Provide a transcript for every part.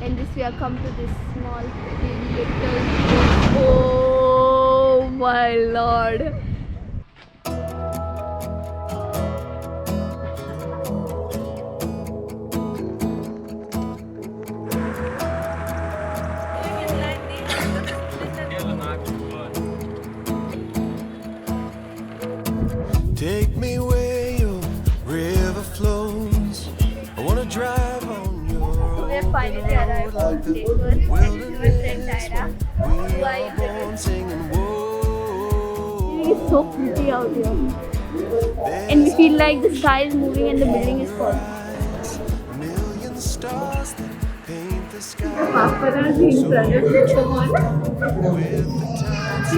And this we have come to this small little. Oh my lord! Take me where your river flows. I wanna drive on your We have finally arrived on Getaway and my friend Tyra, who I born singing whoa. It is so pretty out here. And we feel like the sky is moving and the building is falling. A million stars that paint the sky Paparazzi in front of the phone. with the tides.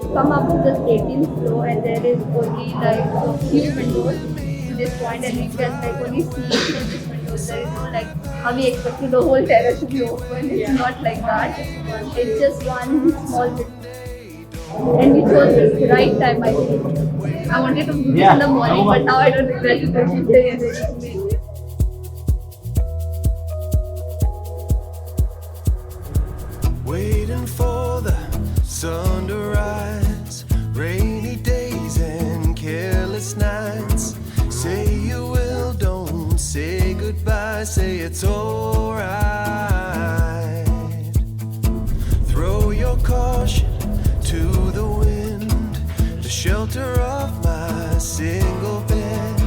Come up to the 18th floor and there is only like a few windows to this point and we can like only see this windows. There is no like how we expected the whole terrace to be open. It's not like that. It's just one small window. And we chose this right time I think. I wanted to do this in the morning but now I don't regret it because Waiting for the sun to rise, rainy days and careless nights. Say you will, don't say goodbye, say it's alright. Throw your caution to the wind, the shelter of my single bed.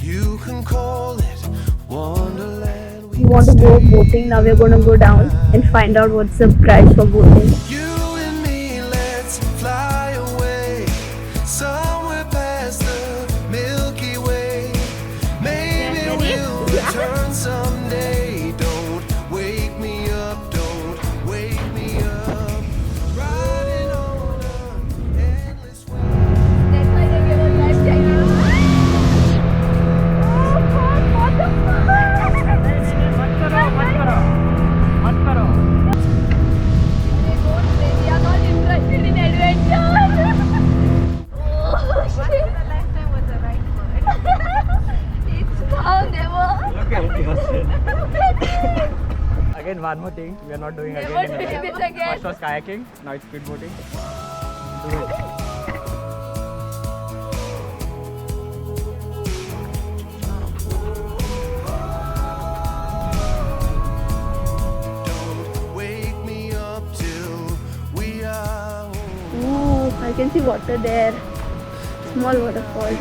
You can call it Wonderland. We want to go boating. Now we're going to go down and find out what's the price for boating. You and me, let's fly away somewhere past the Milky Way. Maybe we'll return someday. Don't wake me up, don't wake me up. Riding on an endless way. That's why they gave us life jackets. Oh God, what the fuck? We are not interested in adventure. Oh shit. It's now never. Again, one more thing, we are not doing Never again. doing this again. First was kayaking, now it's speedboating. Do it. Don't wake me up till we are home. Oh, I can see water there. Small waterfall.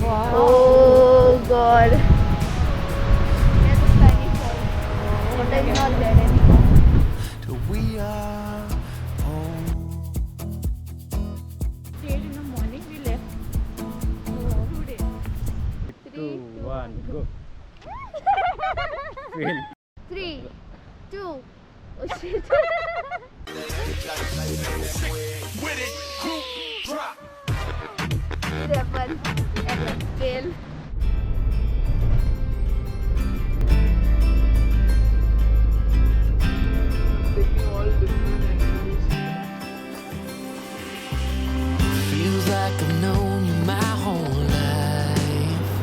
Wow. Oh God. There's a tiny fall. Water is not there anymore. Till we are home. 8 in the morning we left. 2 days. 2, 1, go. Feel. 3, 2. Oh shit. Seven. And fail. Feels like I've known you my whole life,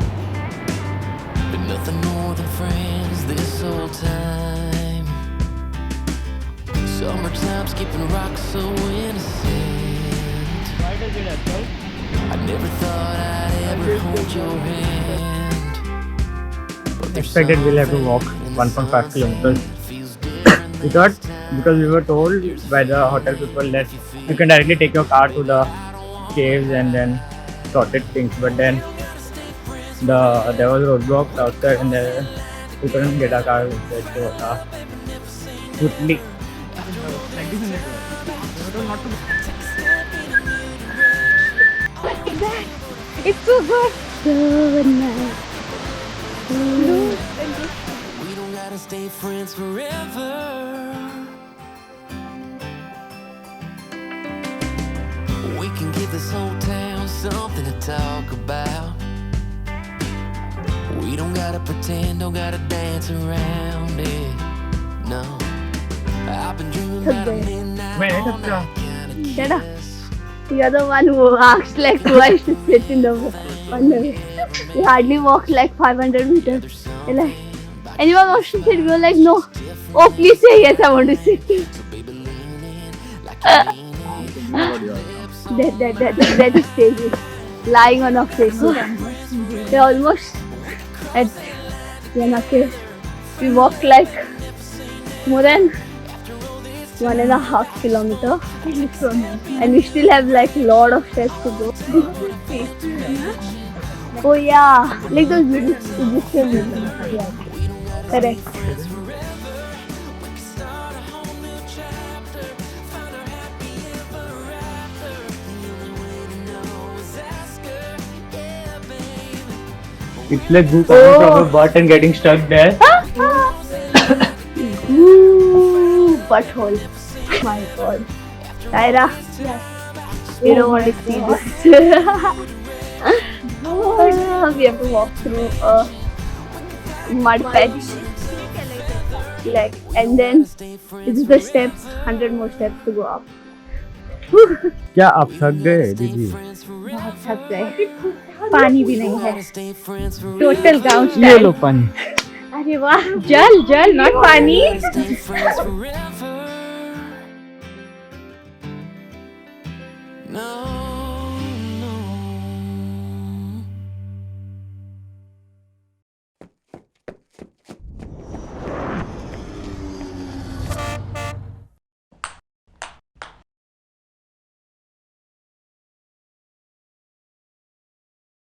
but nothing more than friends this whole time. Summertime skipping rocks so innocent. Why does it happen? I never thought I'd ever hold your hand. But there's Expected we'll have to walk something 1.5 kilometers. that feels different We thought, because we were told by the hotel people that you can directly take your car to the caves and then sorted things, but then there was roadblocks outside and we couldn't get our car inside, so quickly. It's so good. So nice. we don't gotta stay friends forever. We can give this whole town something to talk about. We don't gotta pretend, don't gotta dance around it. No, I've been dreaming about a midnight all night kind of Dada. kiss. You're the one who asked like who I should sit in the one. We hardly walked like 500 meters. We're like, anyone wants to sit? We were like, no. Oh, please say yes, I want to sit. They're just stages, lying on our faces. We're almost at Yanake. We walked like more than 1.5 kilometers. And we still have like a lot of steps to go. Oh yeah, like those Egyptian buildings. Yeah. Correct. It's like goo coming from a butt and getting stuck there. Ooh, butthole. My god. Tyra, you don't want to see this. We have to walk through a mud patch. Like, and then this is the steps, 100 more steps to go up. क्या आप थक गए दीदी? बहुत थक गए. पानी भी नहीं है. Total गाँव ये style. लो पानी. अरे वाह, जल, not पानी.